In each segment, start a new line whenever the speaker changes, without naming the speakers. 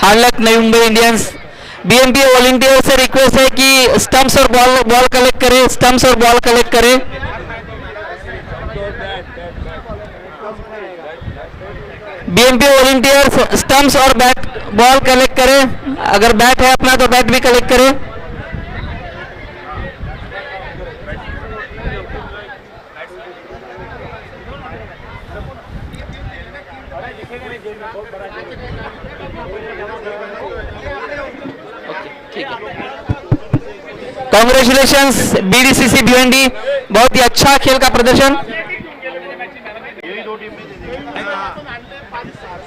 Hard luck नई Mumbai Indians. BMP volunteer से request है कि स्टंप्स और बॉल कलेक्ट करें, स्टंप्स और बॉल कलेक्ट करें। बीएमपी वॉलंटियर्स स्टंप्स और बैट बॉल कलेक्ट करें। अगर बैट है अपना तो बैट भी कलेक्ट करें। कांग्रेचुलेशंस बीडीसीसी भिवंडी, बहुत ही अच्छा खेल का प्रदर्शन,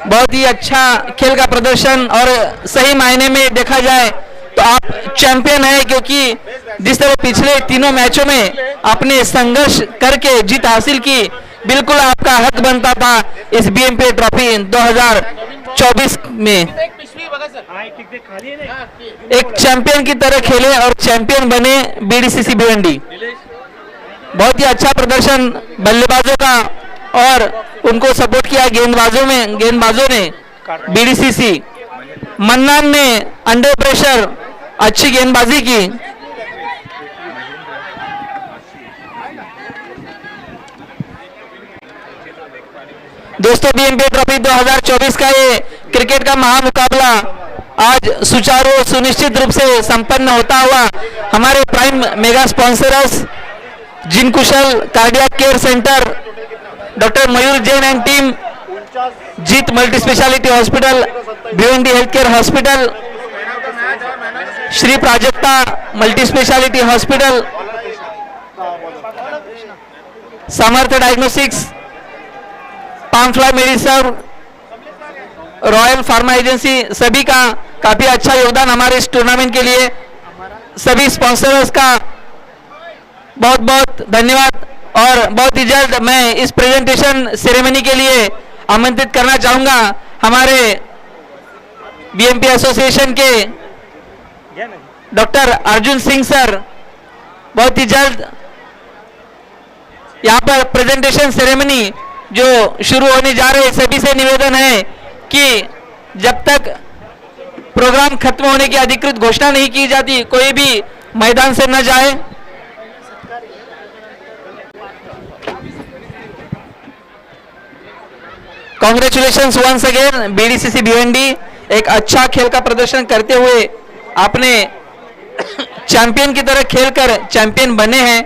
बहुत ही अच्छा खेल का प्रदर्शन। और सही मायने में देखा जाए तो आप चैंपियन है, क्योंकि जिस तरह पिछले तीनों मैचों में आपने संघर्ष करके जीत हासिल की, बिल्कुल आपका हक बनता था इस बीएमपी ट्रॉफी 2024 में। एक चैंपियन की तरह खेले और चैंपियन बने बीडीसीसी भिवंडी। बहुत ही अच्छा प्रदर्शन बल्लेबाजों का और उनको सपोर्ट किया गेंदबाजों ने बीडीसीसी। मन्नान ने अंडर प्रेशर अच्छी गेंदबाजी की। दोस्तों, बीएमपी ट्रॉफी 2024 का ये क्रिकेट का महामुकाबला आज सुचारू और सुनिश्चित रूप से संपन्न होता हुआ हमारे प्राइम मेगा स्पॉन्सर्स जिन Kushal cardiac care centre, doctor Mayur Jain and team, Jeet multi speciality hospital, Bhiwandi health care hospital, Shri Prajakta multi speciality hospital, Samarthya diagnostics, पामफ्लाई मेडिसिन, रॉयल फार्मा एजेंसी, सभी का काफी अच्छा योगदान हमारे इस टूर्नामेंट के लिए। सभी स्पॉन्सर्स का बहुत बहुत धन्यवाद। और बहुत ही जल्द मैं इस प्रेजेंटेशन सेरेमनी के लिए आमंत्रित करना चाहूंगा हमारे बीएमपी एसोसिएशन के डॉक्टर अर्जुन सिंह सर। बहुत ही जल्द यहाँ पर प्रेजेंटेशन सेरेमनी जो शुरू होने जा रहे, सभी से निवेदन है कि जब तक प्रोग्राम खत्म होने की अधिकृत घोषणा नहीं की जाती, कोई भी मैदान से न जाए। Congratulations once again BDCC Bhiwandi, एक अच्छा खेल का प्रदर्शन करते हुए आपने चैंपियन की तरह खेलकर चैंपियन बने हैं।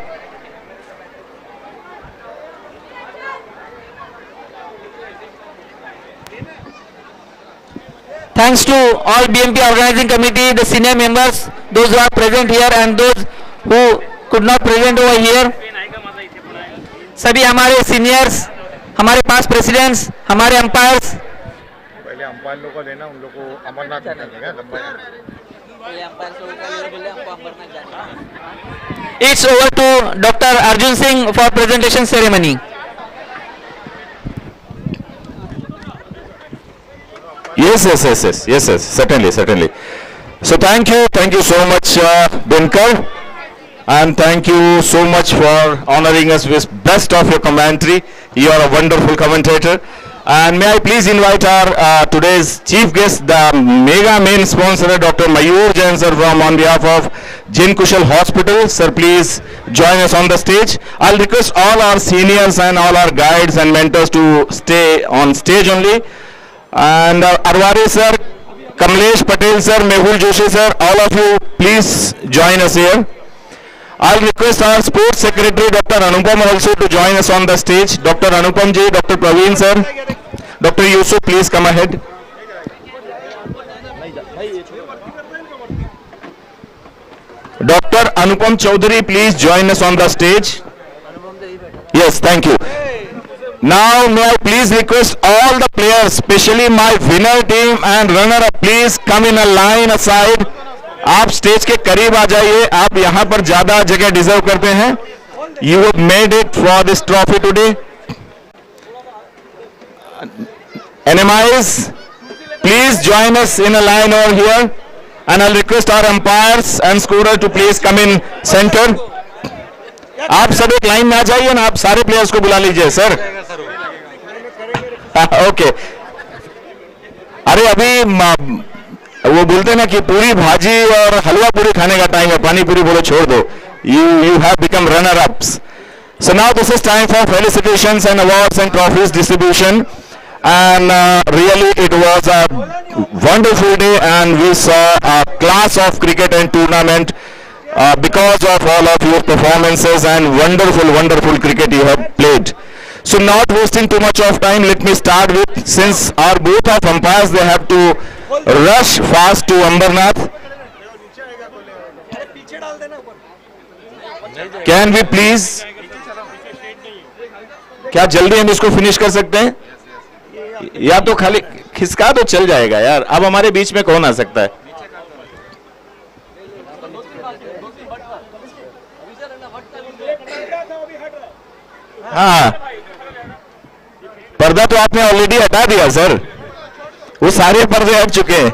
Thanks to all BMP organizing committee, the senior members, those who are present here and those who could not present over here. सभी हमारे सीनियर्स, हमारे पास प्रेसिडेंट्स, हमारे अंपायर्स।
पहले अंपायर लोगों को लेना, उन लोगों को अमरनाथ जाना।
It's over to Dr. Arjun Singh for presentation ceremony.
Yes, certainly. So thank you so much, Dinkar, and thank you so much for honoring us with best of your commentary. You are a wonderful commentator. And may I please invite our today's chief guest, the mega main sponsor, Dr. Mayur Jain sir, from on behalf of Jin Kushal Hospital. Sir, please join us on the stage. I'll request all our seniors and all our guides and mentors to stay on stage only. And Arwari sir, Kamlesh Patel sir, Mehul Joshi sir, all of you please join us here. I'll request our sports secretary Dr. Anupam also to join us on the stage. Dr. Anupam ji, Dr. Praveen sir, Dr. Yusuf, please come ahead. Dr. Anupam Chaudhary, please join us on the stage. Yes, thank you. Now may I please request all the players, especially my winner team and runner-up, please come in a line aside. आप stage के करीब आ जाइए, आप यहाँ पर ज्यादा जगह deserve करते हैं. You have made it for this trophy today. NMIs, please join us in a line over here, and I'll request our umpires and scorers to please come in center. आप सब एक लाइन में आ जाइए ना, आप सारे प्लेयर्स को बुला लीजिए सर. ओके. अरे अभी वो बोलते ना कि पूरी भाजी और हलवा पूरी खाने का टाइम है, पानी पूरी बोलो छोड़ दो. You have become runner-ups. So now this is time for felicitations and awards and trophies distribution. And really it was a wonderful day, and we saw a class of cricket and tournament because of all of your performances and wonderful cricket you have played. So not wasting too much of time, let me start with, since our both of umpires, they have to rush fast to Ambernath. Can we please, क्या जल्दी हम इसको finish कर सकते हैं, या तो खाली खिसका तो चल जाएगा यार. अब हमारे बीच में कौन आ सकता है? हाँ, पर्दा तो आपने ऑलरेडी हटा दिया सर, वो सारे पर्दे हट चुके हैं.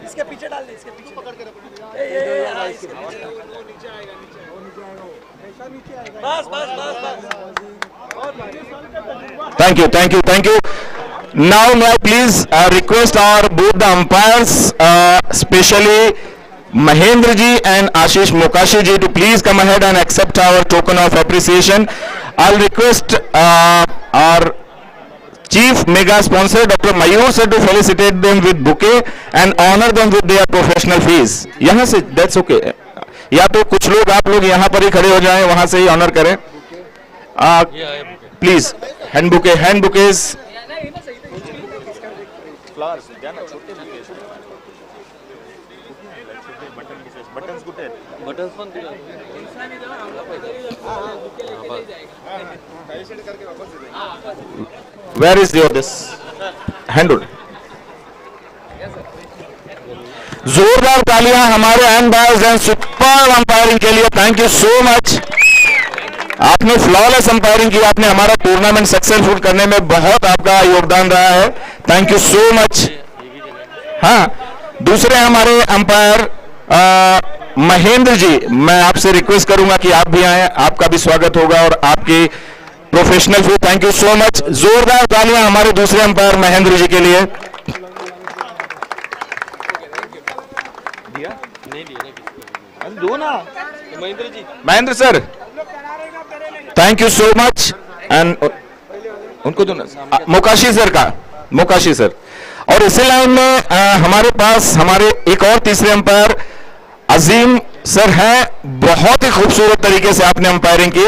इसके पीछे डाल दे, इसके पीछे पकड़ के रखो. बस बस बस बस.
Thank you. Now may I please request our both the umpires, especially Mahendra ji and Ashish Mokashi ji, to please come ahead and accept our token of appreciation. I'll request our Chief Mega Sponsor Dr. Mayur sir to felicitate them with bouquet and honor them with their professional fees. यहाँ से that's okay. या तो कुछ लोग आप लोग यहाँ पर ही खड़े हो जाएं, वहाँ से ही ऑनर करें. Please hand bouquets. Where is your this handle? जोरदार तालियां हमारे एम्पायर्स एंड सुपर अंपायरिंग के लिए. Thank you so much. आपने फ्लॉलेस अंपायरिंग की, आपने हमारा टूर्नामेंट सक्सेसफुल करने में बहुत आपका योगदान रहा है. Thank you so much. हाँ, दूसरे हमारे अंपायर महेंद्र जी, मैं आपसे रिक्वेस्ट करूंगा कि आप भी आए, आपका भी स्वागत होगा और आपकी professional fee. Thank you so much. जोरदार तालियां हमारे दूसरे अंपायर महेंद्र जी के लिए. Mahendra sir, thank you so much. And उनको दो ना, मोकाशी सर का, मोकाशी सर. और इसी लाइन में हमारे पास हमारे एक और तीसरे अंपायर अजीम सर हैं. बहुत ही खूबसूरत तरीके से आपने अंपायरिंग की.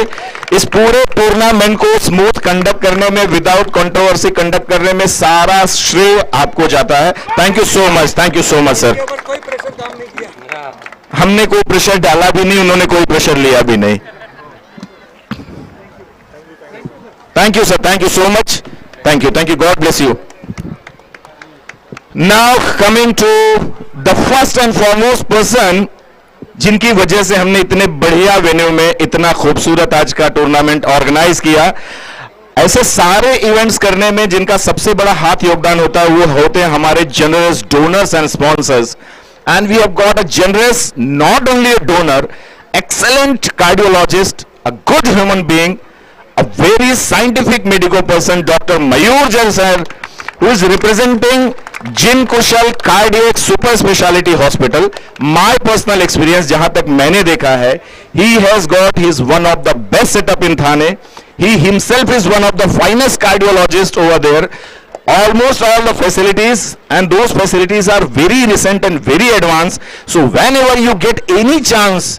इस पूरे टूर्नामेंट को स्मूथ कंडक्ट करने में, विदाउट कंट्रोवर्सी कंडक्ट करने में सारा श्रेय आपको जाता है. Thank you so much. Thank you so much sir.
कोई प्रेशर काम नहीं किया,
हमने कोई प्रेशर डाला भी नहीं, उन्होंने कोई प्रेशर लिया भी नहीं. Thank you sir. Thank you so much. Thank you. God bless you. Now coming to the first and foremost person जिनकी वजह से हमने इतने बढ़िया वेन्यू में इतना खूबसूरत आज का टूर्नामेंट ऑर्गेनाइज किया. ऐसे सारे इवेंट्स करने में जिनका सबसे बड़ा हाथ योगदान होता है वो होते हैं हमारे generous donors and sponsors. And we have got a generous, not only a donor, excellent cardiologist, a good human being, a very scientific medical person, Dr. Mayur Jain sir, who is representing Jin Kushal Cardiac Super Speciality Hospital. My personal experience, जहां तक मैंने देखा है, he has got his one of the best setup in Thane. He himself is one of the finest cardiologists over there. Almost all the facilities, and those facilities are very recent and very advanced. So whenever you get any chance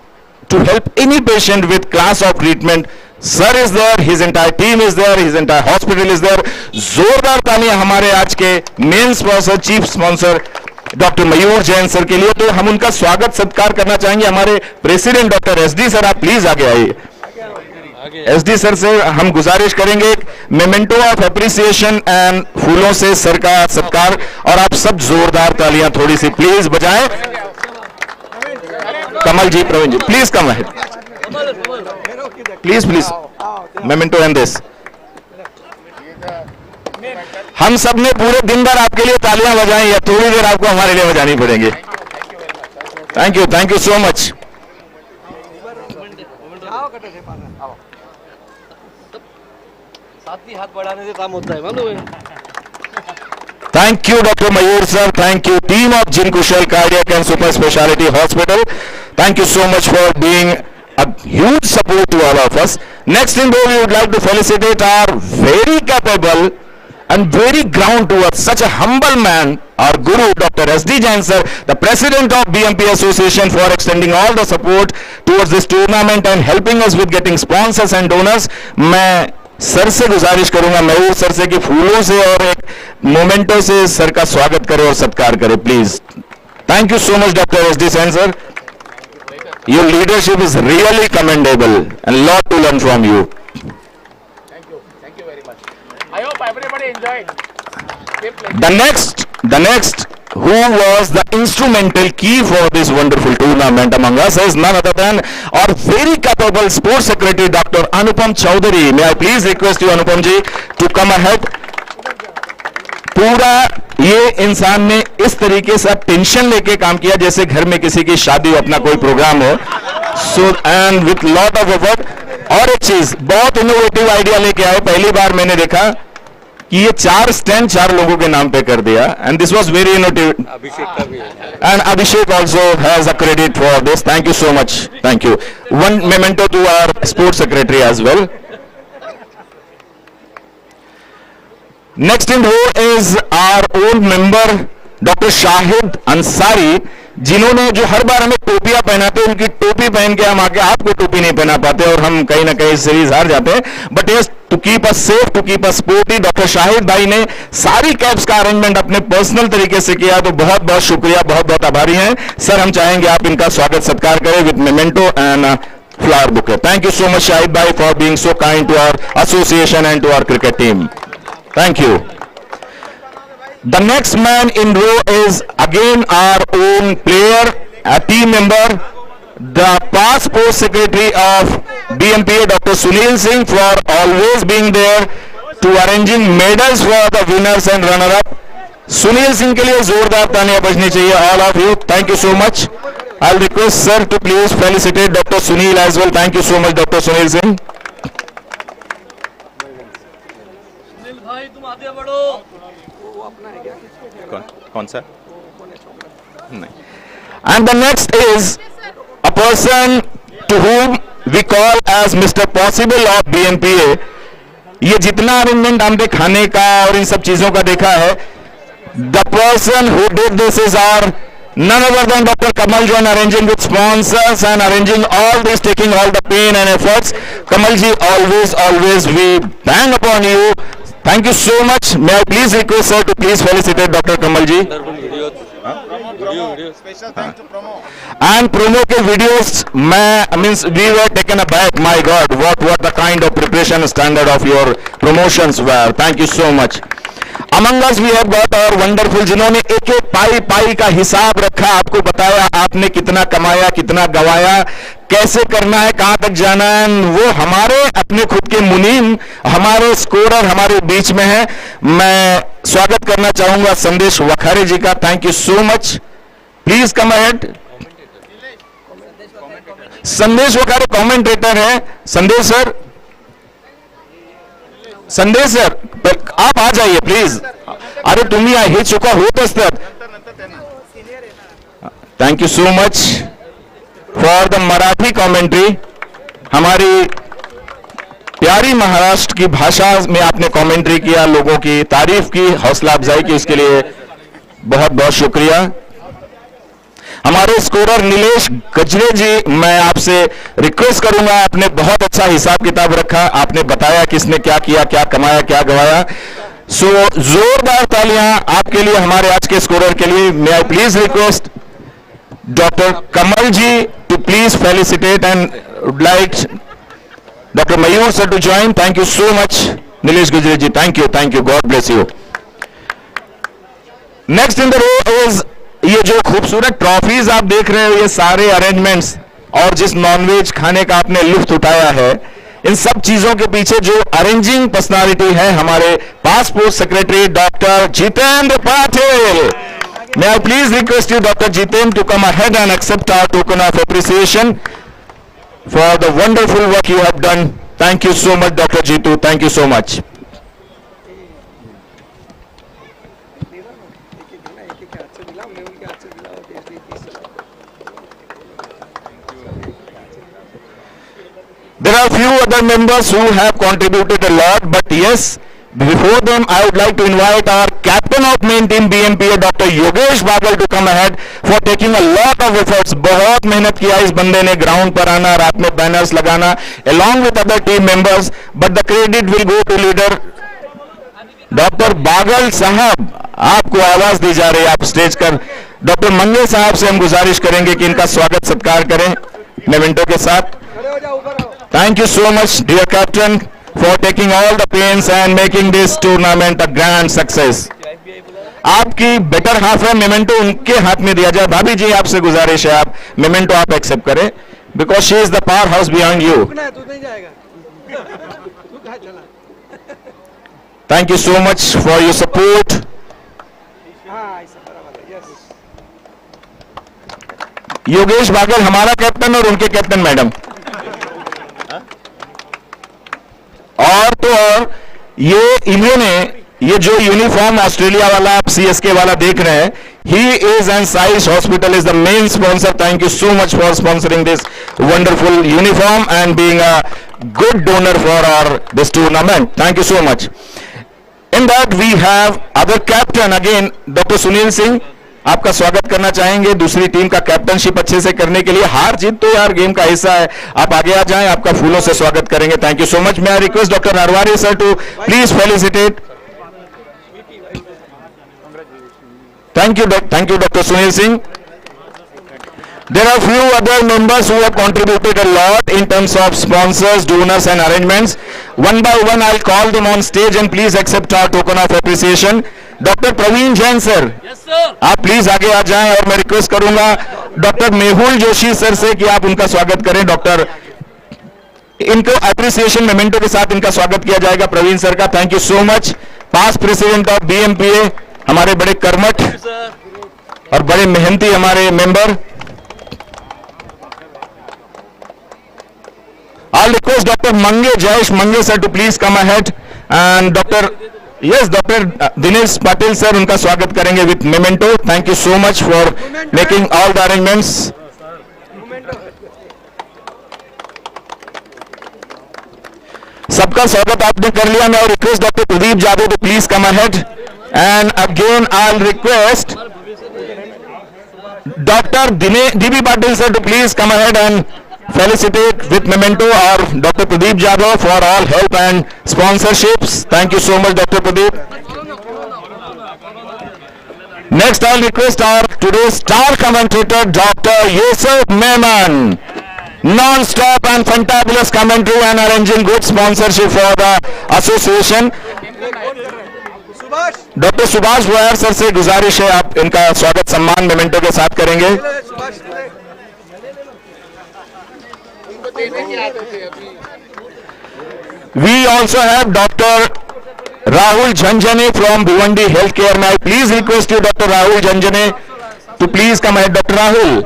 to help any patient with class of treatment, sir is there, his entire team is there, his entire hospital is there. जोरदार तालियां हमारे आज के main sponsor, chief sponsor doctor Mayur Jain sir के लिए. तो हम उनका स्वागत सत्कार करना चाहेंगे. हमारे प्रेसिडेंट डॉक्टर एसडी सर, आप प्लीज आगे आइए. एसडी सर से हम गुजारिश करेंगे मेमेंटो ऑफ एप्रिसिएशन एंड फूलों से सर का सत्कार. और आप सब जोरदार तालियां थोड़ी सी प्लीज बजाएं. Kamal ji, Praveen ji, please come ahead. Please memento and this. हम सब ने पूरे दिन भर आपके लिए तालियां बजाई, या थोड़ी देर आपको हमारे लिए बजानी पड़ेंगी. Thank you so much.
साथ ही हाथ बढ़ाने से काम होता है, मालूम है?
Thank you, Dr. Mayur sir. Thank you, team of Jin Kushal Cardiac and Super Speciality Hospital. Thank you so much for being a huge support to all of us. Next in row, we would like to felicitate our very capable and very ground to earth, such a humble man, our guru, Dr. S.D. Jain sir, the president of BMP Association, for extending all the support towards this tournament and helping us with getting sponsors and donors. मैं sir से गुजारिश करूंगा, मयूर sir से, कि फूलों से और एक मोमेंटो से सर का स्वागत करें और सत्कार करें, please. Thank you so much doctor S D Jain sir. Your leadership is really commendable and lot to learn from you.
Thank you very much. I hope everybody enjoyed.
The next who was the instrumental key for this wonderful tournament among us is none other than our very capable sports secretary Dr. Anupam Chaudhary. May I please request you, Anupam ji, to come ahead. पूरा ये इंसान ने इस तरीके से tension लेके काम किया जैसे घर में किसी की शादी हो, अपना कोई प्रोग्राम हो. So and with lot of effort. और एक चीज, बहुत इनोवेटिव आइडिया लेके आए. पहली बार मैंने देखा कि ये 4 स्टैंड 4 लोगों के नाम पे कर दिया, and this was very innovative.
Abhishek का भी है.
And Abhishek also has a credit for this. Thank you so much. Thank you. One memento to our sports secretary as well. Next in row is our old member Dr. Shahid Ansari, जिन्होंने जो हर बार हमें टोपियां पहनाते हैं, उनकी टोपी पहन के हम आके आपको टोपी नहीं पहना पाते और हम कहीं ना कहीं सीरीज हार जाते हैं. But yes, to keep us safe, to keep us sporty, doctor Shahid भाई ने सारी कैप्स का अरेंजमेंट अपने पर्सनल तरीके से किया. तो बहुत बहुत शुक्रिया, बहुत बहुत आभारी हैं सर. हम चाहेंगे आप इनका स्वागत सत्कार करें with memento and flower bouquet. Thank you so much Shahid भाई for being so kind to our association and to our cricket team. Thank you. The next man in row is again our own player, a team member, the past post secretary of BMPA, Dr. Sunil Singh, for always being there to arranging medals for the winners and runner-up. Sunil Singh के लिए जोरदार तालियां बजनी चाहिए, all of you. Thank you so much. I'll request sir to please felicitate Dr. Sunil as well. Thank you so much, Dr. Sunil Singh.
भाई तुम आगे बढ़ो. वो अपना है क्या?
कौन सा? नहीं. And the next is a person to whom we call as Mr. Possible of BMPA. ये जितना अरेंजमेंट हमने खाने का और इन सब चीजों का देखा है, the person who did this is our none other than Dr. Kamal Jain, arranging with sponsors and arranging all this, taking all the pain and efforts. Kamal ji, always we bang upon you. Thank you so much. May I please request sir to please felicitate Dr. Kamal ji.
Special thanks to Promo.
And promo के videos, मैं means we were taken aback. My God, what the kind of preparation standard of your promotions were. Thank you so much. Among us we have got our wonderful, जिन्होंने एक एक पाई का हिसाब रखा, आपको बताया आपने कितना कमाया, कितना गवाया, कैसे करना है, कहां तक जाना है. वो हमारे अपने खुद के मुनीम, हमारे स्कोरर हमारे बीच में है. मैं स्वागत करना चाहूंगा संदेश वखारे जी का. Thank you so much. Please come ahead. संदेश वखारे कमेंटेटर है. संदेश सर, संदेश सर आप आ जाइए प्लीज. अरे तुम्ही हे चुका होत असतात. Thank you so much for the Marathi commentary. हमारी प्यारी महाराष्ट्र की भाषा में आपने कमेंट्री किया, लोगों की तारीफ की, हौसला अफजाई की, इसके लिए बहुत बहुत शुक्रिया. हमारे स्कोरर नीलेश गजरे जी, मैं आपसे रिक्वेस्ट करूंगा, आपने बहुत अच्छा हिसाब किताब रखा, आपने बताया किसने क्या किया, क्या कमाया, क्या गवाया. सो जोरदार तालियां आपके लिए, हमारे आज के स्कोरर के लिए. May I please request doctor Kamal ji to please felicitate and would like doctor Mayur sir to join. Thank you so much Nilesh Gajre ji. Thank you. God bless you. Next in the row is, ये जो खूबसूरत ट्रॉफीज आप देख रहे हो, ये सारे अरेंजमेंट्स और जिस नॉनवेज खाने का आपने लुत्फ उठाया है, इन सब चीजों के पीछे जो अरेंजिंग पर्सनालिटी है हमारे passport secretary doctor Jitendra Patil. May I please request you, Dr. Jiten, to come ahead and accept our token of appreciation for the wonderful work you have done. Thank you so much, Dr. Jitu. Thank you so much. There are few other members who have contributed a lot, but yes, before them, I would like to invite our captain of main team BMPA, Dr. Yogesh Bagal, to come ahead for taking a lot of efforts. बहुत मेहनत किया इस बंदे ने, ground पर आना, रात में बैनर्स लगाना, along with other team members. But the credit will go to leader doctor बागल साहब. आपको आवाज दी जा रही है, आप स्टेज पर. डॉक्टर मंगे साहब से हम गुजारिश करेंगे कि इनका स्वागत सत्कार करें मेमेंटो के साथ. Thank you so much, dear captain, for taking all the pains and making this tournament a grand success. आपकी बेटर हाफ है मेमेंटो, उनके हाथ में दिया जाए. भाभी जी, आपसे गुजारिश है, आप मेमेंटो आप एक्सेप्ट करें, because she is the power house beyond you. Thank you so much for your support. Yogesh बागल हमारा कैप्टन और उनके कैप्टन मैडम. और तो और ये इन्होंने ये जो यूनिफॉर्म ऑस्ट्रेलिया वाला आप सीएसके वाला देख रहे हैं, he is and size hospital is the main sponsor. Thank you so much for sponsoring this wonderful uniform and being a good donor for our this tournament. Thank you so much. In that we have other captain again, Dr. Sunil Singh. आपका स्वागत करना चाहेंगे दूसरी team का captainship अच्छे से करने के लिए. हार जीत तो यार गेम का हिस्सा है, आप आगे आ जाएं, आपका फूलों से स्वागत करेंगे. Thank you so much. मैं request doctor Narwari sir to please felicitate. Thank you doctor Sunil Singh. There are few other members who have contributed a lot in terms of sponsors, donors and arrangements. One by one I'll call them on stage and please accept our token of appreciation. Dr. Praveen Jain sir,
Yes sir.
आप please आगे आ जाएं और मैं request करूंगा doctor Mehul Joshi sir से कि आप उनका स्वागत करें. डॉक्टर इनको अप्रिसिएशन मेमेंटो के साथ इनका स्वागत किया जाएगा प्रवीण सर का. Thank you so much. Past president of BMPA, हमारे बड़े कर्मठ और बड़े मेहनती हमारे member. I'll request Dr. Mange Jayesh Mange sir to please come ahead and Dr. Dinesh Patil sir उनका स्वागत करेंगे with memento. Thank you so much for making all the arrangements. सबका स्वागत आपने कर लिया. मैं request doctor Pradeep Jadhav to please come ahead and again I'll request Dr. DB Patil sir to please come ahead and felicitate with memento or Dr. Pradeep Jadhav for all help and sponsorships. Thank you so much, Dr. Pradeep. Next, I'll request our today's star commentator, Dr. Yusuf Mehman. Non-stop and fantabulous commentary and arranging good sponsorship for the association. Doctor Subhash GoAir sir से गुजारिश है, आप इनका स्वागत सम्मान memento के साथ करेंगे. We also have Dr. Rahul Jhanjane from Bhiwandi Healthcare. May I please request you, Dr. Rahul Jhanjane, to please come ahead. Dr. Rahul,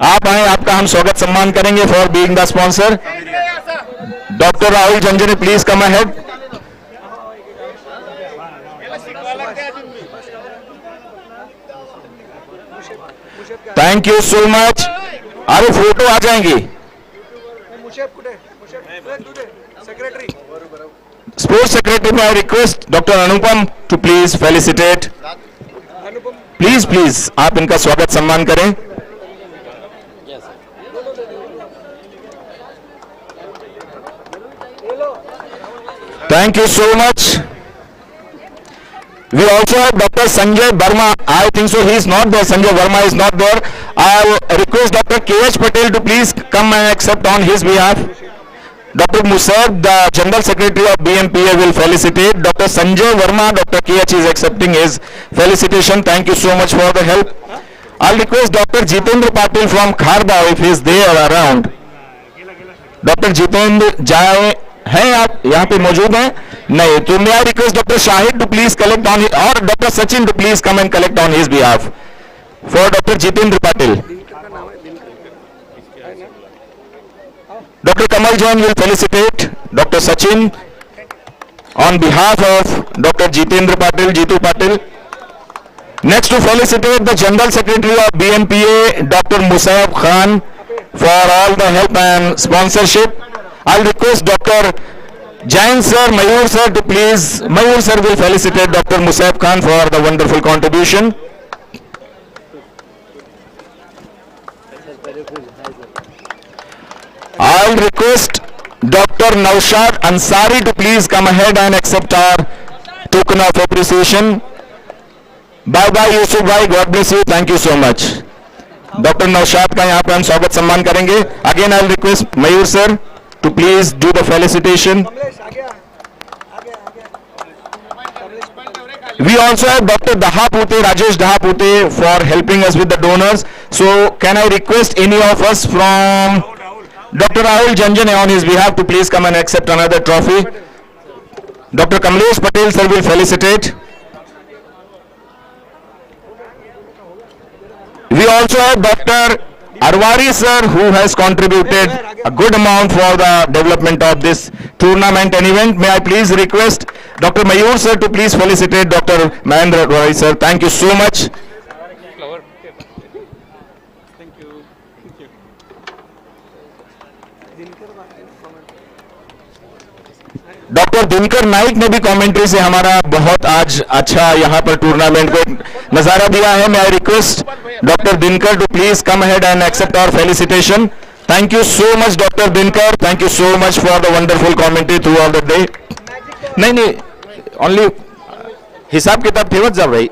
आप आए, आपका हम स्वागत सम्मान करेंगे for being the sponsor. Dr. Rahul Jhanjane, please come ahead. Thank you so much. अरे photo आ जाएंगी. Sports Secretary, may I request Dr. Anupam to please felicitate. Please, आप इनका स्वागत सम्मान करें. Thank you so much. We also have Dr. Sanjay Verma. I think so he is not there. Sanjay Verma is not there. I request Dr. K.H. Patel to please come and accept on his behalf. Dr. Musab, the General Secretary of BMPA, will felicitate. Dr. Sanjay Verma, Dr. K.H. is accepting his felicitation. Thank you so much for the help. I'll request Dr. Jitendra Patil from Kharda if he is there around. Dr. Jitendra Jai, हैं आप यहाँ पे मौजूद हैं? नहीं, तो मैं request doctor Shahid to please collect on और doctor Sachin to please come and collect on his behalf for doctor Jitendra Patil. Doctor Kamal Jain will felicitate doctor Sachin on behalf of doctor Jitendra Patil, Jitu Patil. Next to felicitate the general secretary of BMPA, doctor Musaib Khan, for all the help and sponsorship. I'll request Dr. Jain sir, Mayur sir to please, Mayur sir will felicitate Dr. Musab Khan for the wonderful contribution. I'll request Dr. Naushad Ansari to please come ahead and accept our token of appreciation. Bye bye Yusuf bhai, God bless you, thank you so much. Dr. Naushad का यहाँ पे हम स्वागत सम्मान करेंगे. Again I'll request Mayur sir to please do the felicitation. We also have Dr. Dahapute, Rajesh Dahapute for helping us with the donors. So can I request any of us from Dr. Rahul Janjan on his behalf to please come and accept another trophy. Dr. Kamlesh Patel sir will felicitate. We also have Dr. Arwari sir who has contributed a good amount for the development of this tournament and event. May I please request Dr. Mayur sir to please felicitate Dr. Mahendra Arwari sir. Thank you so much. Doctor Dinkar Naik ने भी commentary से हमारा बहुत आज अच्छा यहाँ पर tournament को नजारा दिया है. मैं I request doctor Dinkar to please come ahead and accept our felicitation. Thank you so much doctor Dinkar, thank you so much for the wonderful commentary through all the day. नहीं ओनली हिसाब किताब ठेवत जा भाई,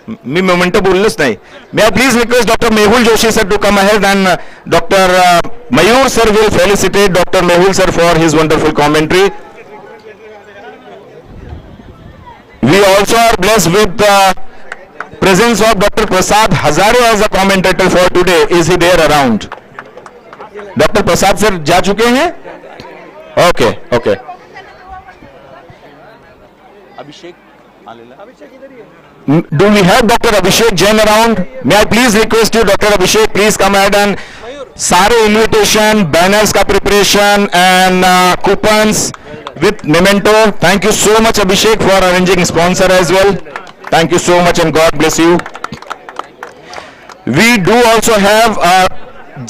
मी मोमेंटो बोललोच नाही. May I please request doctor Mehul Joshi sir to come ahead and doctor Mayur sir will felicitate Dr. Mehul sir for his wonderful commentary. We also are blessed with the presence of Dr. Prasad Hazare as a commentator for today. Is he there around? Dr. Prasad sir जा चुके हैं? Okay, okay. Do we have Dr. Abhishek Jain around? May I please request you, Dr. Abhishek, please come ahead and सारे invitation banners का preparation and coupons with memento. Thank you so much Abhishek for arranging sponsor as well. Thank you so much and God bless you. We do also have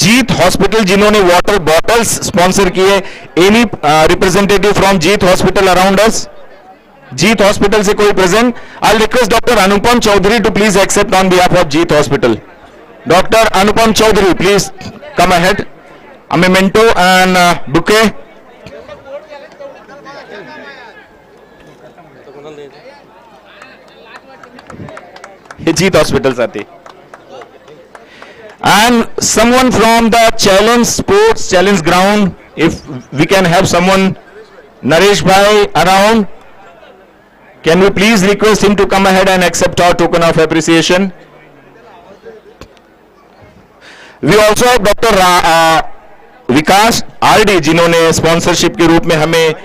Jeet hospital जिन्होंने water bottles sponsor किए. Any representative from Jeet hospital around us? Jeet hospital से कोई present? I request doctor Anupam Chaudhary to please accept on behalf of Jeet hospital. Doctor Anupam Chaudhary please come ahead, a memento and bouquet. Jeet Hospital Sati. And someone from the Challenge Sports Challenge ground, if we can have someone, Naresh Bhai around, can we please request him to come ahead and accept our token of appreciation. We also have doctor Vikas RD जिन्होंने sponsorship के रूप में हमें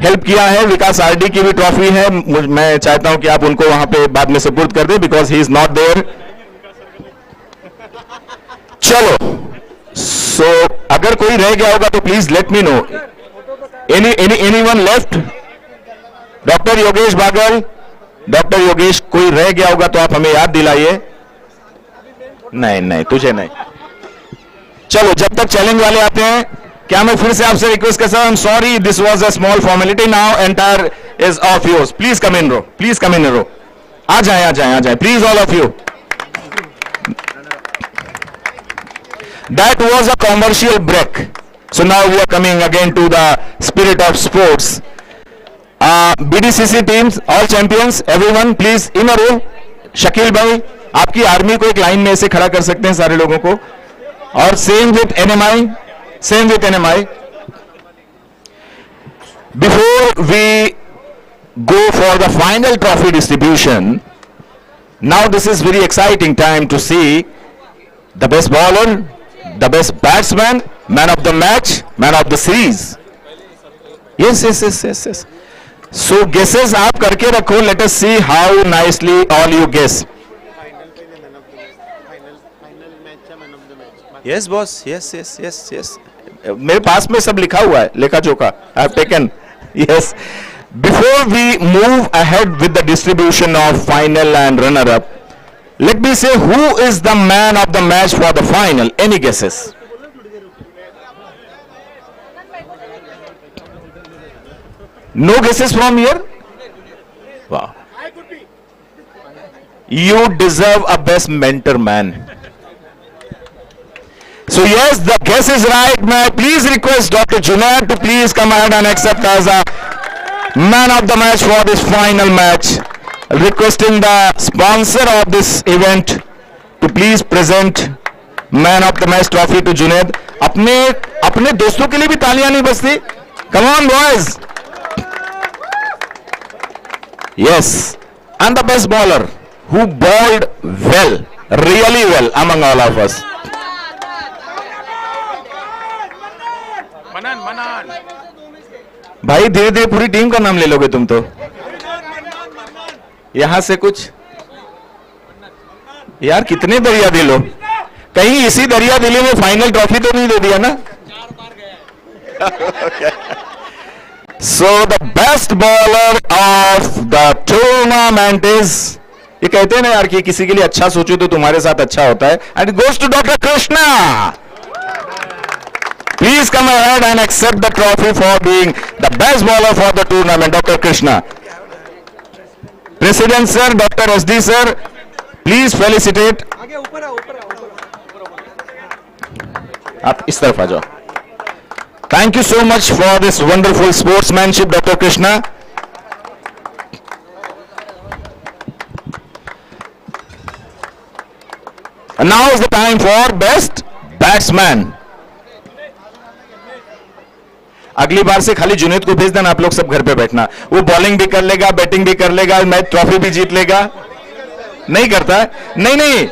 help किया है. विकास RD की भी trophy है. मैं चाहता हूं कि आप उनको वहां पे बाद में सपोर्ट कर दें because he is not there. चलो, सो अगर कोई रह गया होगा तो please let me know. Anyone left? Doctor Yogesh Bagal, doctor Yogesh, कोई रह गया होगा तो आप हमें याद दिलाइए. नहीं तुझे नहीं. चलो, जब तक चैलेंज वाले आते हैं, क्या मैं फिर से आपसे रिक्वेस्ट कर सकता हूं? Sorry, this was a small formality. Now entire is of yours. Please come in row, please come in row. आ जाए please all of you. That was a commercial break. So now we are coming again to the spirit of sports. BDCC teams, all champions, everyone please in a row. Shakeel भाई, आपकी army को एक line में ऐसे खड़ा कर सकते हैं सारे लोगों को. और same with NMI, same with NMI. Before we go for the final trophy distribution, now this is very exciting time to see the best bowler, the best batsman, man of the match, man of the series. Yes. So guesses आप करके रखो. Let us see how nicely all you guess. Yes boss, yes. मेरे पास में सब लिखा हुआ है, लेखा जोखा. I have taken. Yes. Before we move ahead with the distribution of final and runner-up, let me say who is the man of the match for the final. Any guesses? No guesses from here? Wow. You deserve a best mentor, man. So yes, the guess is right. May I please request Dr. Junaid to please come ahead and accept as a man of the match for this final match. Requesting the sponsor of this event to please present man of the match trophy to Junaid. अपने दोस्तों के लिए भी तालियां नहीं बजती? Come on, boys. Yes, and the best bowler who bowled well, really well among all of us.
Manan.
भाई धीरे धीरे पूरी टीम का नाम ले लोगे तुम तो. यहां से कुछ यार कितने दरिया दिलो, कहीं इसी दरिया दिले में फाइनल ट्रॉफी तो नहीं दे दिया ना. So the best bowler of the tournament is, ये कहते हैं ना यार कि किसी के लिए अच्छा सोचो तो तुम्हारे साथ अच्छा होता है, and it goes to Dr. Krishna. Please come ahead and accept the trophy for being the best bowler for the tournament, Dr. Krishna. President sir, Dr. SD sir, please felicitate. आप इस तरफ आ जाओ. Thank you so much for this wonderful sportsmanship, Dr. Krishna. And now is the time for best batsman. अगली बार से खाली जुनैद को भेज देना, आप लोग सब घर पे बैठना. वो बॉलिंग भी कर लेगा, बैटिंग भी कर लेगा, मैच ट्रॉफी भी जीत लेगा. नहीं करता है? नहीं,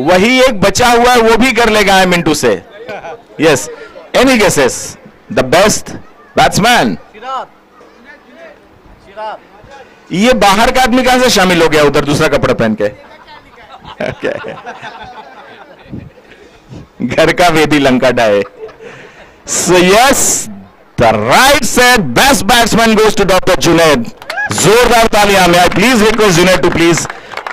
वही एक बचा हुआ है वो भी कर लेगा मिंटू से. Yes, any guesses? The best batsman. ये बाहर का आदमी कहां से शामिल हो गया उधर दूसरा कपड़ा पहन के? घर का वेदी लंका डाए. So yes, the right set best batsman goes to doctor Junaid. जोरदार तालियां. मैं please request Junaid to please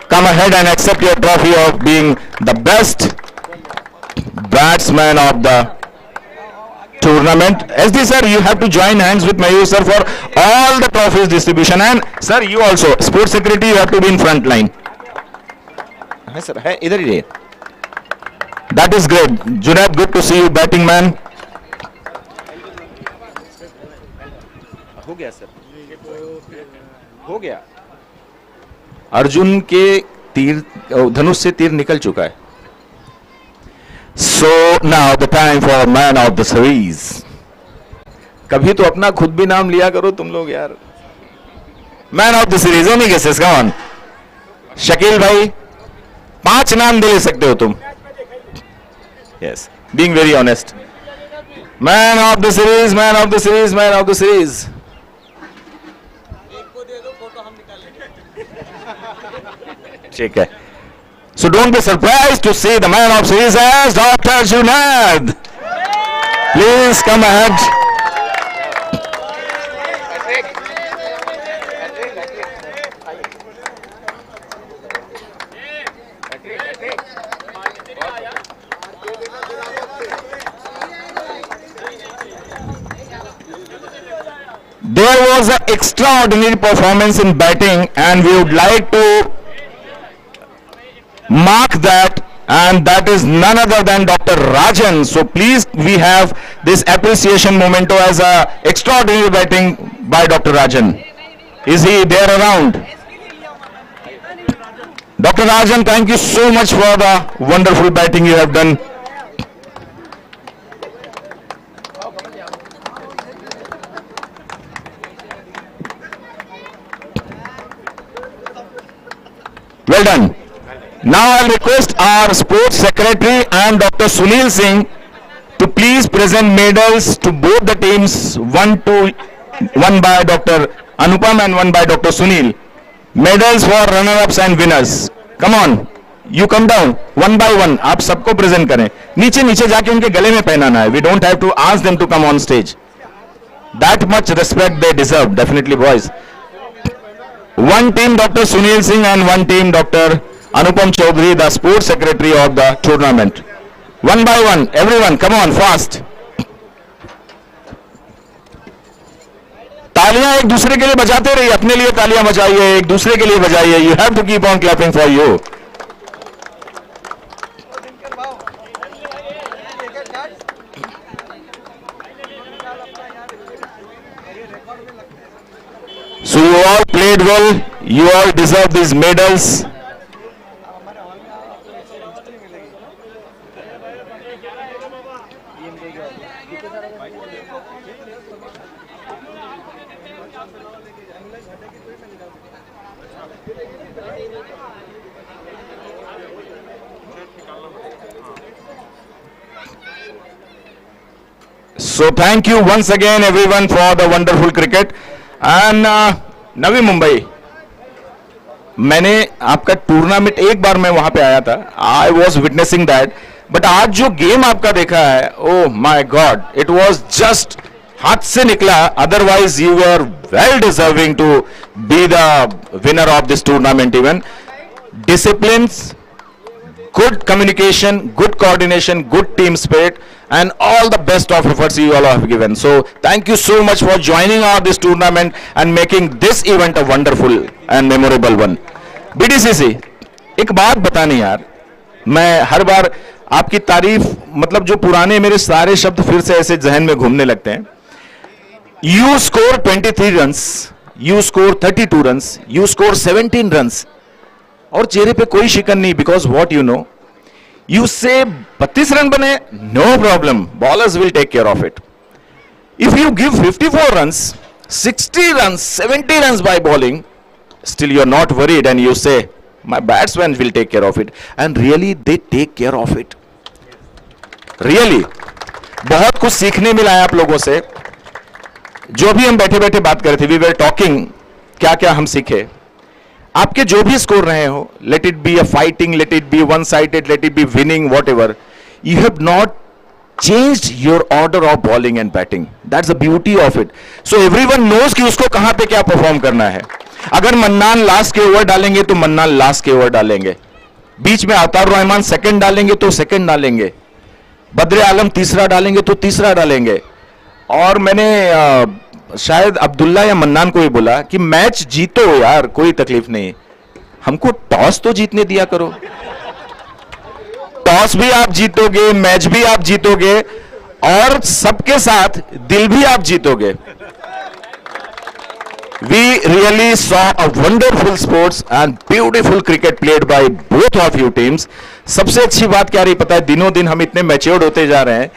come ahead and accept your trophy of being the best batsman of the tournament. SD sir, you have to join hands with Mayur sir for all the trophies distribution, and sir you also, sports secretary, you have to be in front line. Hi sir, है इधर ही. That is great. Junaid, good to see you batting man. हो गया sir, हो गया. अर्जुन के तीर, धनुष से तीर निकल चुका है. So now the time for man of the series. कभी तो अपना खुद भी नाम लिया करो तुम लोग यार. Man of the series, any guesses? Come on Shakeel भाई, 5 नाम दे सकते हो तुम. Yes, being very honest. Man of the series, man of the series, man of the series. ठीक है. So don't be surprised to see the man of series as Dr. Junaid. Please come ahead. There was an extraordinary performance in batting, and we would like to mark that, and that is none other than Dr. Rajan. So please, we have this appreciation memento as a extraordinary batting by Dr. Rajan. Is he there around? Dr. Rajan, thank you so much for the wonderful batting you have done. Well done. Now I'll request our sports secretary and Dr. Sunil Singh to please present medals to both the teams, one by Dr. Anupam and one by Dr. Sunil. Medals for runner-ups and winners. Come on, you come down one by one. आप सबको present करें. नीचे नीचे जाके उनके गले में पहनाना है. We don't have to ask them to come on stage. That much respect they deserve, definitely, boys. One team Dr. Sunil Singh and one team Dr. Anupam Chaudhary, the sports secretary of the tournament. One by one, everyone, come on, fast. तालियां एक दूसरे के लिए बजाते रहिए, अपने लिए तालियां बजाइए, एक दूसरे के लिए बजाइए. You have to keep on clapping for you. So you all played well. You all deserve these medals. So thank you once again everyone for the wonderful cricket. And Navi Mumbai, मैंने आपका टूर्नामेंट एक बार मैं वहां पे आया था, I was witnessing that. But आज जो गेम आपका देखा है, oh my God, it was just हाथ से निकला. Otherwise you are well deserving to be the winner of this tournament. Even discipline, good communication, good coordination, good team spirit, and all the best of efforts you all have given. So thank you so much for joining our this tournament and making this event a wonderful and memorable one. BDCC, एक बात बतानी यार, मैं हर बार आपकी तारीफ, मतलब जो पुराने मेरे सारे शब्द फिर से ऐसे जहन में घूमने लगते हैं. You score 23 runs, you score 32 runs, you score 17 runs. और चेहरे पे कोई शिकन नहीं, because what you know, you say 32 run बने, no problem, bowlers will take care of it. If you give 54 runs, 60 runs, 70 runs by bowling, still you are not worried and you say my batsman will take care of it. And really they take care of it. Really बहुत कुछ सीखने मिला है आप लोगों से. जो भी हम बैठे बैठे बात कर रहे थे, वी वर टॉकिंग, क्या क्या हम सीखे. आपके जो भी स्कोर रहे हो, let it be a fighting, let it be one sided, let it be winning, whatever, you have not changed your order of bowling and batting. That's the beauty of it. So everyone knows कि उसको कहां पे क्या perform करना है. अगर mannan last के over डालेंगे तो मन्नान लास्ट के ओवर डालेंगे, बीच में अतार रहमान सेकंड डालेंगे तो सेकंड डालेंगे, बद्र आलम तीसरा डालेंगे तो तीसरा डालेंगे. और मैंने शायद अब्दुल्ला या मन्नान को ही बोला कि मैच जीतो यार, कोई तकलीफ नहीं, हमको टॉस तो जीतने दिया करो. टॉस भी आप जीतोगे, मैच भी आप जीतोगे, और सबके साथ दिल भी आप जीतोगे. We really saw a wonderful sports and beautiful cricket played by both of you teams. सबसे अच्छी बात क्या रही पता है, दिनों दिन हम इतने मैच्योर्ड होते जा रहे हैं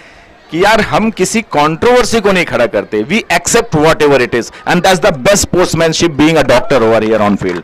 कि यार हम किसी कंट्रोवर्सी को नहीं खड़ा करते. We accept whatever it is, and that's the best sportsmanship being a doctor over here on field.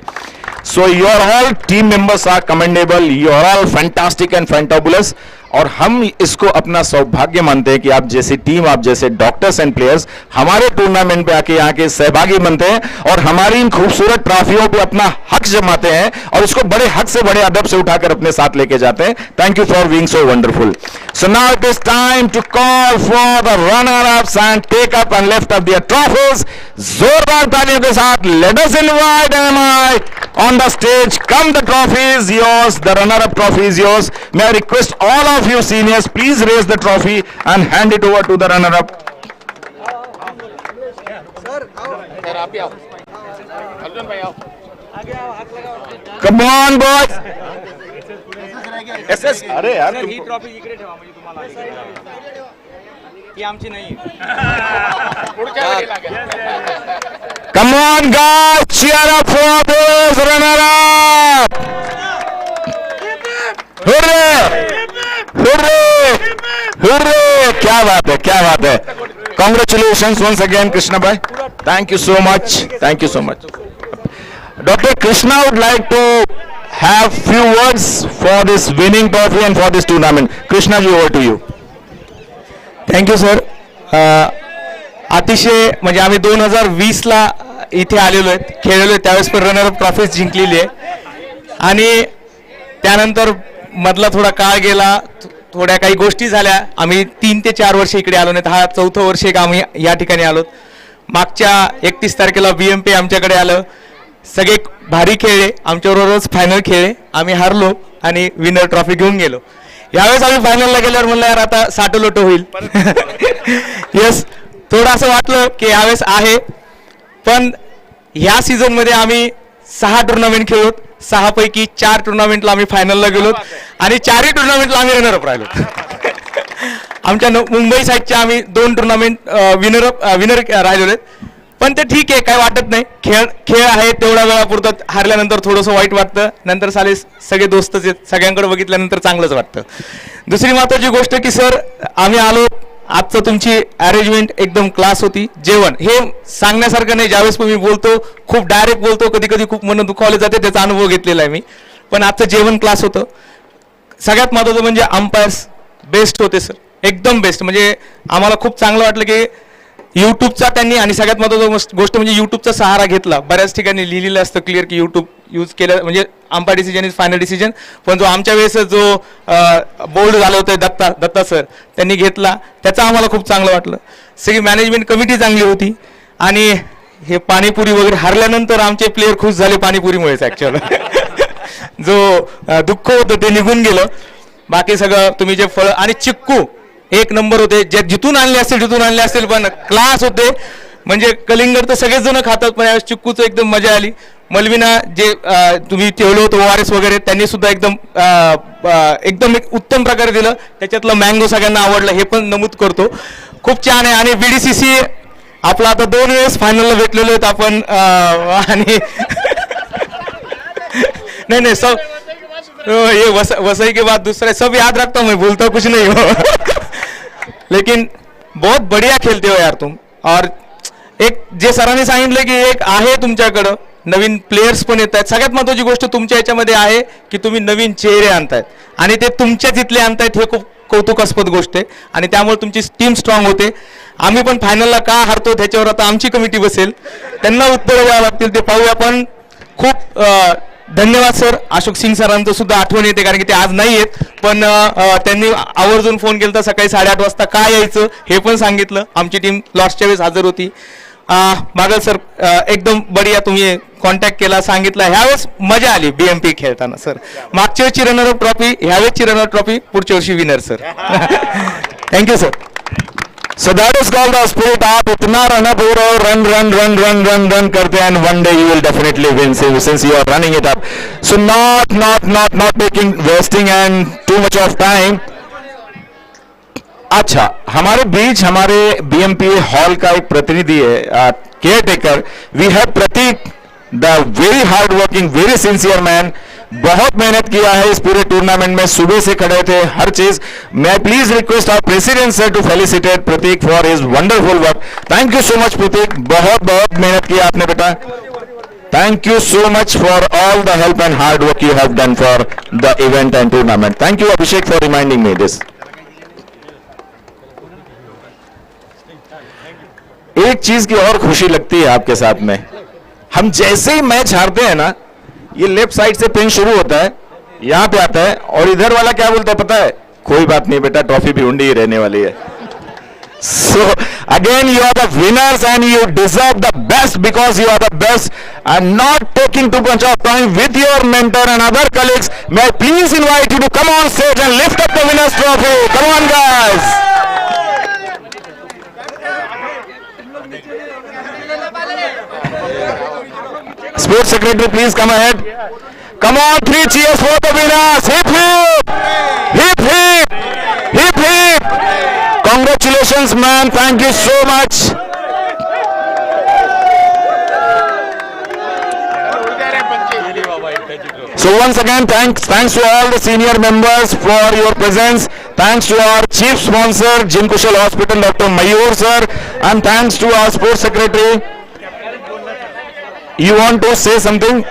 So your all team members are commendable, you are all fantastic and fantabulous. और हम इसको अपना सौभाग्य मानते हैं कि आप जैसी टीम, आप जैसे डॉक्टर्स एंड प्लेयर्स हमारे टूर्नामेंट पे आके यहाँ के सहभागी बनते हैं और हमारी इन खूबसूरत ट्रॉफियों पे अपना हक जमाते हैं और इसको बड़े हक से, बड़े अदब से उठाकर अपने साथ लेके जाते हैं. Thank you for being so wonderful. So now it is time to call for the runner ups and take up and lift up their trophies. जोरदार तालियों के साथ let us invite MI on the stage. Come, the trophy is yours, the runner-up trophy is yours. May I request all of you seniors, please raise the trophy and hand it over to the runner-up.
Sir आप ही आओ, अर्जुन भाई आओ.
Come on boys. SS, अरे यार
ही trophy इकडे ठेवा, म्हणजे तुम्हाला ही आमची नाही.
पुढच्या वेळेला घ्या.
Come on guys, cheer up for those runner-up. Hurray! Hurray! Hurray! क्या बात है, क्या बात है. Congratulations once again, Krishna bhai. Thank you so much. Thank you so much. Dr. Krishna would like to have few words for this winning trophy and for this tournament. Krishna ji, over to you.
Thank you sir. अतिशय म्हणजे आम्ही 2020ला इथे आलेलो आहेत, खेळलेलो आहे, त्यावेळेस पण runner-up trophies जिंकलेली आहे. आणि त्यानंतर मधला थोडा काळ गेला, थोड्या काही गोष्टी झाल्या. आम्ही 3 ते 4 वर्ष इकडे आलो नाहीत. हा 4थं वर्ष एक आम्ही या ठिकाणी आलोत. मागच्या 31 तारखेला BMP आमच्याकडे आलं, सगळे भारी खेळले, आमच्याबरोबरच फायनल खेळले, आम्ही हारलो आणि विनर ट्रॉफी घेऊन गेलो. यावेळेस आम्ही फायनलला गेल्यावर म्हणलं यार आता साठोलोटो होईल. येस, थोडं असं वाटलं की यावेळेस आहे, पण ह्या सीझनमध्ये आम्ही 6 टुर्नामेंट खेळलो, 6 पैकी 4 टुर्नामेंटला आम्ही फायनलला गेलो आणि 4ही टुर्नामेंटला आम्ही रनरअप राहिलो. आमच्या मुंबई साईडच्या आम्ही 2 टुर्नामेंट विनर राहिलेलो आहेत. पण ते ठीक आहे, काय वाटत नाही. खेळ आहे, तेवढ्या वेळापुरतं हारल्यानंतर थोडंसं वाईट वाटतं, नंतर सगळे दोस्तच आहेत, सगळ्यांकडे बघितल्यानंतर चांगलंच वाटतं. दुसरी महत्त्वाची गोष्ट की सर आम्ही आलो, आजचं तुमची अरेंजमेंट एकदम क्लास होती. जेवण हे सांगण्यासारखं नाही, ज्यावेळेस मी बोलतो खूप डायरेक्ट बोलतो, कधी कधी खूप मन दुखावले जाते, त्याचा अनुभव घेतलेला आहे मी. पण आजचं जेवण क्लास होतं. सगळ्यात महत्त्वाचं म्हणजे अंपायर्स बेस्ट होते सर, एकदम बेस्ट. म्हणजे आम्हाला खूप चांगलं वाटलं की यूट्यूबचा त्यांनी, आणि सगळ्यात महत्त्वाची गोष्ट म्हणजे यूट्यूबचा सहारा घेतला. बऱ्याच ठिकाणी लिहिलेलं असतं क्लिअर की यूट्यूब यूज केलं म्हणजे umpire decision is final decision, पण जो आमच्या वेळेस जो बोल्ड झालं होतं दत्ता सर त्यांनी घेतला, त्याचं आम्हाला खूप चांगलं वाटलं. सगळी मॅनेजमेंट कमिटी चांगली होती. आणि हे पाणीपुरी वगैरे हारल्यानंतर आमचे प्लेयर खुश झाले पाणीपुरीमुळेच ॲक्च्युअल. जो दुःख होतं ते निघून गेलं. बाकी सगळं तुम्ही जे फळ आणि चिक्कू एक नंबर होते, जे जिथून आणले असतील पण क्लास होते. म्हणजे कलिंगड तर सगळेच जण खातात, पण यावेळेस चिक्कूचं एकदम मजा आली. मलविना जे तुम्ही ठेवलं होतं ORS वगैरे, त्यांनी सुद्धा एकदम एक उत्तम प्रकारे दिलं. त्याच्यातलं मँगो सगळ्यांना आवडलं हे पण नमूद करतो. खूप छान आहे. आणि BDCC आपला आता 2 वेळेस फायनलला भेटलेलो आहेत आपण. आणि नहीं सब ये वसई के बाद दूसरा सब याद रखता हूँ मैं, भूलता कुछ नहीं हो. लेकिन बहुत बढ़िया खेलते हो यार तुम. और एक जे सरांनी सांगितलं की एक आहे तुमच्याकडं नवीन प्लेयर्स पण येत आहेत. सगळ्यात महत्त्वाची गोष्ट तुमच्या याच्यामध्ये आहे की तुम्ही नवीन चेहरे आणतायत आणि ते तुमच्या तिथले आणतायत, हे खूप कौतुकास्पद गोष्ट आहे. आणि त्यामुळे तुमची टीम स्ट्रॉंग होते. आम्ही पण फायनलला का हारतो त्याच्यावर आता आमची कमिटी बसेल, त्यांना उत्तर द्यावं लागतील, ते पाहूया. पण खूप धन्यवाद सर. अशोक सिंग सरांचं सुद्धा आठवण येते, कारण की ते आज नाही आहेत, पण त्यांनी आवर्जून फोन केला सकाळी 8:30 वाजता काय यायचं हे पण सांगितलं. आमची टीम लॉसच्या वेळेस हजर होती. बागल सर एकदम बढिया, तुम्ही कॉन्टॅक्ट केला, सांगितलं. ह्यावेळेस मजा आली BMP खेळताना सर. मागच्या वेळची रनरअप ट्रॉफी, ह्यावेळेसची रनरअप ट्रॉफी, पुढच्या वर्षी winner sir. Thank you sir.
So that is called the spirit. आप इतना रन अप हो रहे हो, रन करते हैं, and one day you will definitely win since you are running it up. So not wasting and too much of time. अच्छा, हमारे बीच हमारे BMP हॉल का एक प्रतिनिधि है, caretaker. We have Prateek, the very hard working, very sincere man. बहुत मेहनत किया है इस पूरे टूर्नामेंट में, सुबह से खड़े थे, हर चीज. मैं please request our president sir to felicitate Prateek for his wonderful work. Thank you so much Prateek, बहुत मेहनत किया आपने बेटा. Thank you so much for all the help and hard work you have done for the event and tournament. Thank you Abhishek for reminding me this. एक चीज की और खुशी लगती है आपके साथ में, हम जैसे ही मैच हारते हैं ना, ये लेफ्ट साइड से पिन शुरू होता है, यहाँ पे आता है, और इधर वाला क्या बोलता है पता है? कोई बात नहीं बेटा, ट्रॉफी भी उंडी ही रहने वाली है. So again you are the winners and you deserve the best because you are the best, and not taking too much of time with your mentor and other colleagues. May I please invite you to come on stage and lift up the winners trophy. Come on guys. Sports secretary, please come ahead. Come on, 3 cheers for the winners. Hip hip, hip hip, hip hip. Congratulations, man. Thank you so much. So once again, thanks to all the senior members for your presence. Thanks to our chief sponsor, Jim Kushal Hospital, Dr. Mayur sir, and thanks to our sports secretary. You want to say something?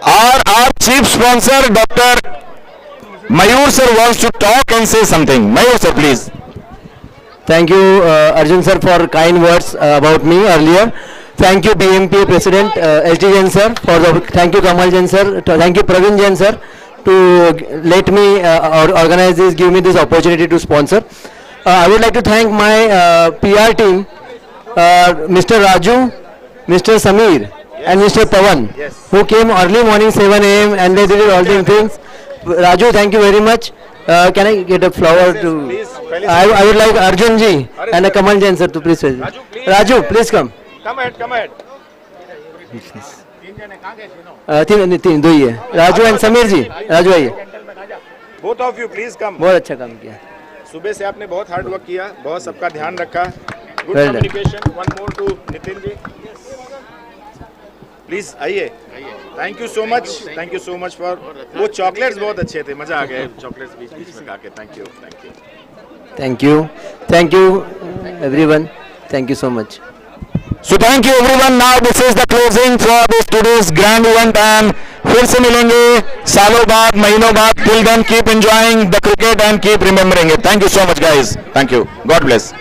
Our chief sponsor, Dr. Mayur sir, wants to talk and say something. Mayur sir, please.
Thank you, Arjun sir, for kind words about me earlier. Thank you, BMP President SD Jain sir. Thank you, Kamal Jain sir. Thank you, Praveen Jain sir, to let me organize this, give me this opportunity to sponsor. I would like to thank my PR team, Mr. Raju, Mr. Samir, and Mr. Pawan, who came early morning 7 a.m. and they did all the things. Raju, thank you very much. Can I get a flower to? I would like Arjun ji and a Kamal Jain sir to please. Raju, please come.
Come ahead, come ahead.
तीन दो ही है. Raju and Samir ji. Raju आइए.
Both of you, please come.
बहुत अच्छा काम किया.
सुबह से आपने बहुत हार्ड वर्क किया, बहुत सबका ध्यान रखा. Good
Well done.
Communication. One more to Nitin ji. Please आइए. Thank you so much. Thank you so much for वो चॉकलेट्स बहुत अच्छे थे, मजा आ गया चॉकलेट्स बीच बीच में खा के. Thank you, thank you.
Thank you, everyone. Thank you so much.
So thank you everyone. Now this is the closing for this today's grand event and फिर से मिलेंगे सालों बाद महीनों बाद. Till then keep enjoying the cricket and keep remembering it. Thank you so much guys. Thank you. God bless.